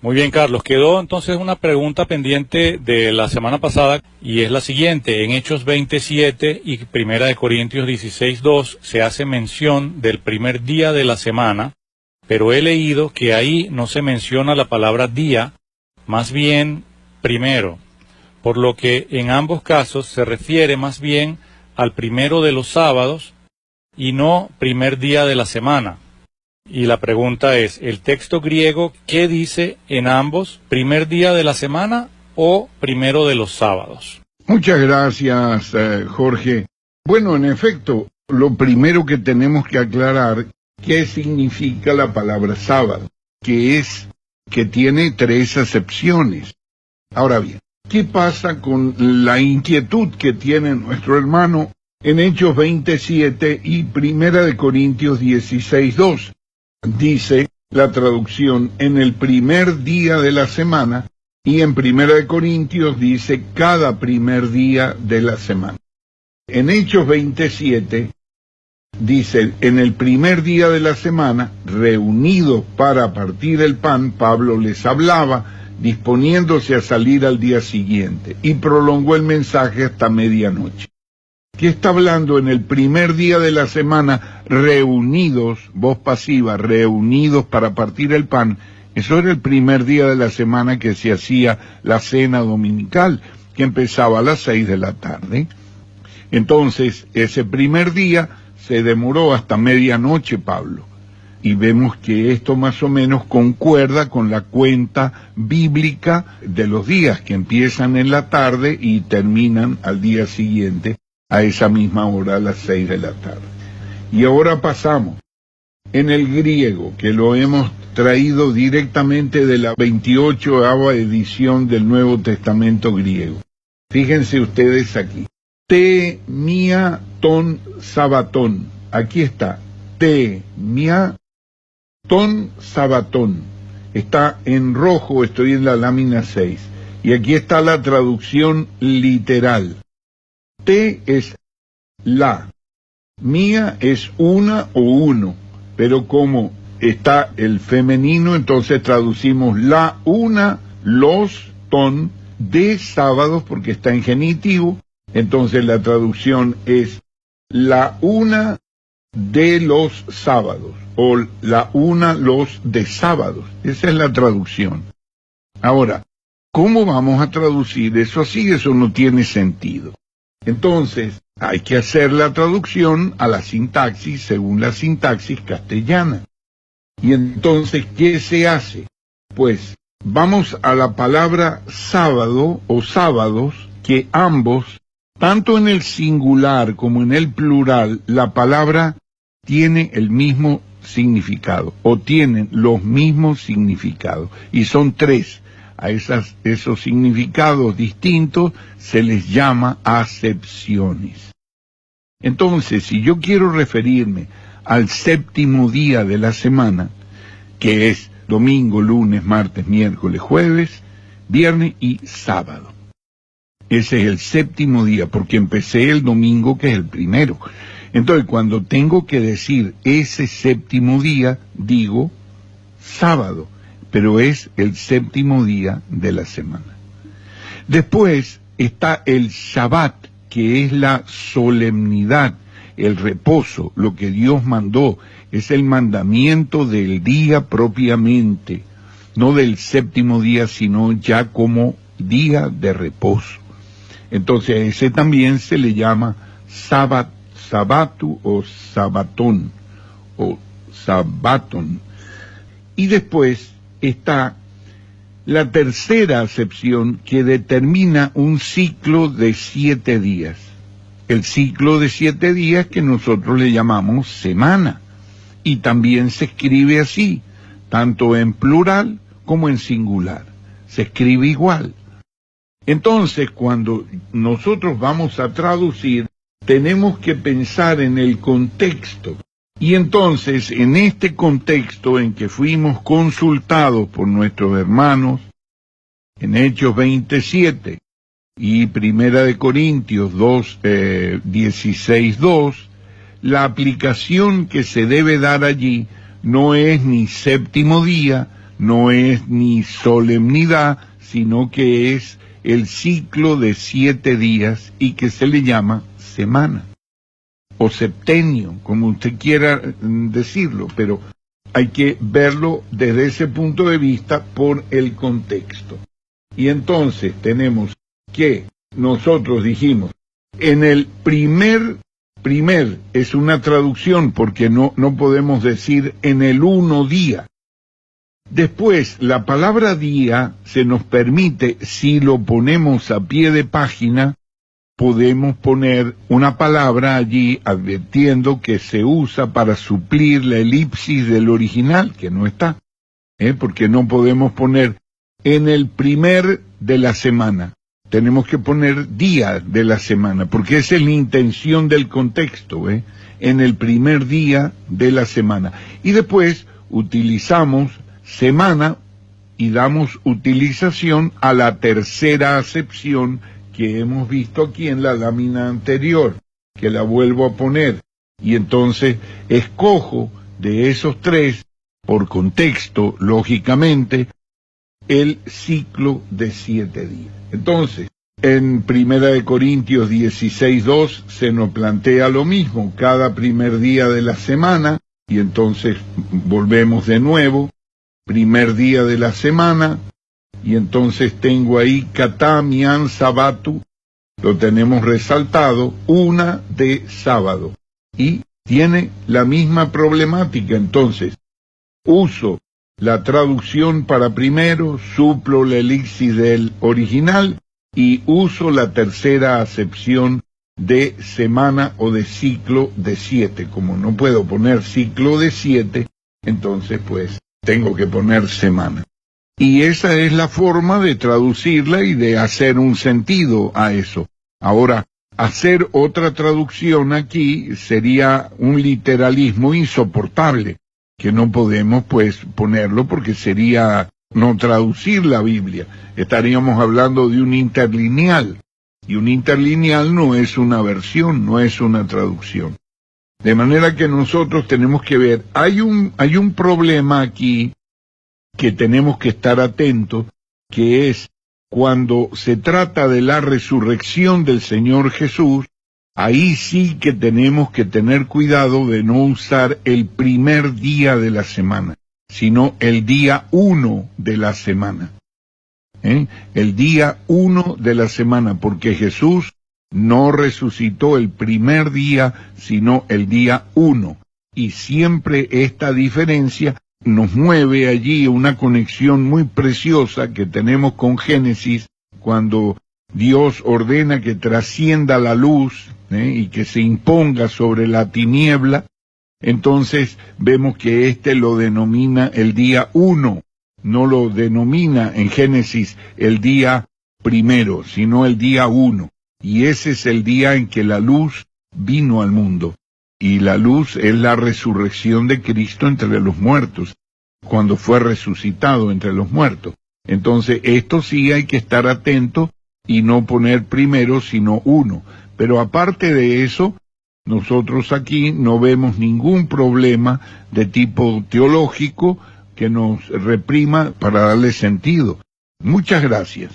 Muy bien, Carlos. Quedó entonces una pregunta pendiente de la semana pasada y es la siguiente. En Hechos 27 y Primera de Corintios 16:2 se hace mención del primer día de la semana, pero he leído que ahí no se menciona la palabra día, más bien primero, por lo que en ambos casos se refiere más bien al primero de los sábados y no primer día de la semana. Y la pregunta es, ¿el texto griego qué dice en ambos? ¿Primer día de la semana o primero de los sábados? Muchas gracias, Jorge. Bueno, en efecto, lo primero que tenemos que aclarar, ¿qué significa la palabra sábado? Que tiene 3 acepciones. Ahora bien, ¿qué pasa con la inquietud que tiene nuestro hermano en Hechos 27 y Primera de Corintios 16:2? Dice la traducción en el primer día de la semana y en Primera de Corintios dice cada primer día de la semana. En Hechos 27 dice en el primer día de la semana, reunidos para partir el pan, Pablo les hablaba disponiéndose a salir al día siguiente y prolongó el mensaje hasta medianoche. ¿Qué está hablando en el primer día de la semana? Reunidos, voz pasiva, reunidos para partir el pan. Eso era el primer día de la semana que se hacía la cena dominical, que empezaba a las 6 de la tarde. Entonces, ese primer día se demoró hasta medianoche, Pablo. Y vemos que esto más o menos concuerda con la cuenta bíblica de los días, que empiezan en la tarde y terminan al día siguiente, a esa misma hora, a las 6 de la tarde. Y ahora pasamos en el griego, que lo hemos traído directamente de la 28ª edición del Nuevo Testamento griego. Fíjense ustedes aquí. Te mia ton sabatón. Aquí está. Te mia ton sabatón. Está en rojo, estoy en la lámina 6. Y aquí está la traducción literal. Te es la, mía es una o uno, pero como está el femenino, entonces traducimos la una, los, ton, de sábados, porque está en genitivo, entonces la traducción es la una de los sábados, o la una los de sábados, esa es la traducción. Ahora, ¿cómo vamos a traducir eso así? Eso no tiene sentido. Entonces, hay que hacer la traducción a la sintaxis según la sintaxis castellana. Y entonces, ¿qué se hace? Pues, vamos a la palabra sábado o sábados, que ambos, tanto en el singular como en el plural, la palabra tiene el mismo significado, o tienen los mismos significados, y son 3. A esos significados distintos se les llama acepciones. Entonces, si yo quiero referirme al séptimo día de la semana, que es domingo, lunes, martes, miércoles, jueves, viernes y sábado. Ese es el séptimo día, porque empecé el domingo, que es el primero. Entonces, cuando tengo que decir ese séptimo día, digo sábado, pero es el séptimo día de la semana. Después está el Shabbat, que es la solemnidad, el reposo, lo que Dios mandó, es el mandamiento del día propiamente, no del séptimo día, sino ya como día de reposo. Entonces a ese también se le llama sabatu o sabatón, o sabatón. Y después está la tercera acepción, que determina un ciclo de 7 días. El ciclo de 7 días que nosotros le llamamos semana. Y también se escribe así, tanto en plural como en singular. Se escribe igual. Entonces, cuando nosotros vamos a traducir, tenemos que pensar en el contexto. Y entonces, en este contexto en que fuimos consultados por nuestros hermanos, en Hechos 27 y Primera de Corintios 16:2, la aplicación que se debe dar allí no es ni séptimo día, no es ni solemnidad, sino que es el ciclo de 7 días y que se le llama semana o septenio, como usted quiera decirlo, pero hay que verlo desde ese punto de vista por el contexto. Y entonces tenemos que nosotros dijimos, en el primer es una traducción porque no podemos decir en el 1 día. Después, la palabra día se nos permite, si lo ponemos a pie de página, podemos poner una palabra allí advirtiendo que se usa para suplir la elipsis del original, que no está, porque no podemos poner en el primer de la semana. Tenemos que poner día de la semana, porque esa es la intención del contexto, en el primer día de la semana. Y después utilizamos semana y damos utilización a la tercera acepción que hemos visto aquí en la lámina anterior, que la vuelvo a poner. Y entonces escojo de esos 3, por contexto, lógicamente, el ciclo de 7 días. Entonces, en 1 Corintios 16:2 se nos plantea lo mismo, cada primer día de la semana, y entonces volvemos de nuevo, primer día de la semana, y entonces tengo ahí Katamian Sabatu, lo tenemos resaltado, 1 de sábado, y tiene la misma problemática. Entonces uso la traducción para primero, suplo la elipsis del original y uso la tercera acepción de semana o de ciclo de 7. Como no puedo poner ciclo de 7, entonces pues tengo que poner semana. Y esa es la forma de traducirla y de hacer un sentido a eso. Ahora, hacer otra traducción aquí sería un literalismo insoportable, que no podemos pues ponerlo porque sería no traducir la Biblia. Estaríamos hablando de un interlineal, y un interlineal no es una versión, no es una traducción. De manera que nosotros tenemos que ver, hay un problema aquí que tenemos que estar atentos, que es cuando se trata de la resurrección del Señor Jesús, ahí sí que tenemos que tener cuidado de no usar el primer día de la semana, sino el día 1 de la semana. El día 1 de la semana, porque Jesús no resucitó el primer día, sino el día 1. Y siempre esta diferencia nos mueve allí una conexión muy preciosa que tenemos con Génesis, cuando Dios ordena que trascienda la luz y que se imponga sobre la tiniebla. Entonces vemos que lo denomina el día 1, no lo denomina en Génesis el día 1, sino el día 1. Y ese es el día en que la luz vino al mundo. Y la luz es la resurrección de Cristo entre los muertos, cuando fue resucitado entre los muertos. Entonces, esto sí hay que estar atento y no poner primero, sino 1. Pero aparte de eso, nosotros aquí no vemos ningún problema de tipo teológico que nos reprima para darle sentido. Muchas gracias.